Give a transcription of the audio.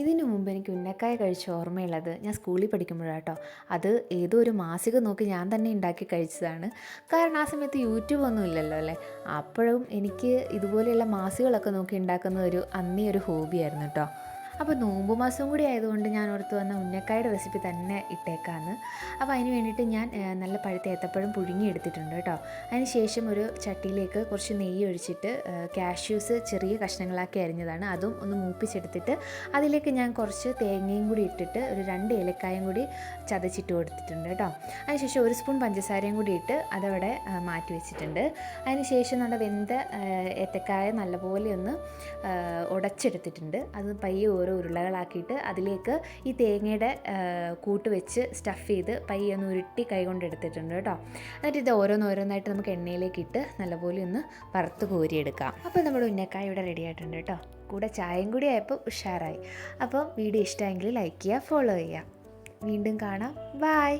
ഇതിനു മുമ്പ് എനിക്ക് ഉന്നക്കായ കഴിച്ച ഓർമ്മയുള്ളത് ഞാൻ സ്കൂളിൽ പഠിക്കുമ്പോഴാട്ടോ. അത് ഏതോ ഒരു മാസിക നോക്കി ഞാൻ തന്നെ ഉണ്ടാക്കി കഴിച്ചതാണ്. കാരണം ആ സമയത്ത് യൂട്യൂബ് ഒന്നും ഇല്ലല്ലോ അല്ലേ. അപ്പോഴും എനിക്ക് ഇതുപോലെയുള്ള മാസികകളൊക്കെ നോക്കി ഉണ്ടാക്കുന്ന ഒരു അന്നേ ഒരു ഹോബിയായിരുന്നു കേട്ടോ. അപ്പോൾ നോമ്പ് മാസം കൂടി ആയതുകൊണ്ട് ഞാൻ ഓർത്ത് വന്ന ഉന്നക്കായുടെ റെസിപ്പി തന്നെ ഇട്ടേക്കാമെന്ന്. അപ്പോൾ അതിന് വേണ്ടിയിട്ട് ഞാൻ നല്ല പഴുത്ത ഏത്തപ്പഴം പുഴുങ്ങിയെടുത്തിട്ടുണ്ട് കേട്ടോ. അതിന് ശേഷം ഒരു ചട്ടിയിലേക്ക് കുറച്ച് നെയ്യ് ഒഴിച്ചിട്ട് കാഷ്യൂസ് ചെറിയ കഷ്ണങ്ങളാക്കി അരിഞ്ഞതാണ് അതും ഒന്ന് മൂപ്പിച്ചെടുത്തിട്ട് അതിലേക്ക് ഞാൻ കുറച്ച് തേങ്ങയും കൂടി ഇട്ടിട്ട് ഒരു 2 ഏലക്കായും കൂടി ചതച്ചിട്ട് കൊടുത്തിട്ടുണ്ട് കേട്ടോ. അതിനുശേഷം 1 സ്പൂൺ പഞ്ചസാരയും കൂടി ഇട്ട് അതവിടെ മാറ്റി വെച്ചിട്ടുണ്ട്. അതിനുശേഷം നമ്മുടെ വെന്ത ഏത്തക്കായ നല്ലപോലെ ഒന്ന് ഉടച്ചെടുത്തിട്ടുണ്ട്. അത് പയ്യെ ഓരോ ഉരുളകളാക്കിയിട്ട് അതിലേക്ക് ഈ തേങ്ങയുടെ കൂട്ട് വെച്ച് സ്റ്റഫ് ചെയ്ത് പയ്യെ ഒന്ന് ഉരുട്ടി കൈ കൊണ്ട് എടുത്തിട്ടുണ്ട് കേട്ടോ. എന്നിട്ട് ഇത് ഓരോന്നോരോന്നായിട്ട് നമുക്ക് എണ്ണയിലേക്ക് ഇട്ട് നല്ലപോലെ ഒന്ന് വറുത്ത് കോരിയെടുക്കാം. അപ്പോൾ നമ്മുടെ ഉന്നക്കായ ഇവിടെ റെഡി ആയിട്ടുണ്ട് കേട്ടോ. കൂടെ ചായയും കൂടി ആയപ്പോൾ ഉഷാറായി. അപ്പോൾ വീഡിയോ ഇഷ്ടമെങ്കിൽ ലൈക്ക് ചെയ്യുക, ഫോളോ ചെയ്യുക. വീണ്ടും കാണാം. ബൈ.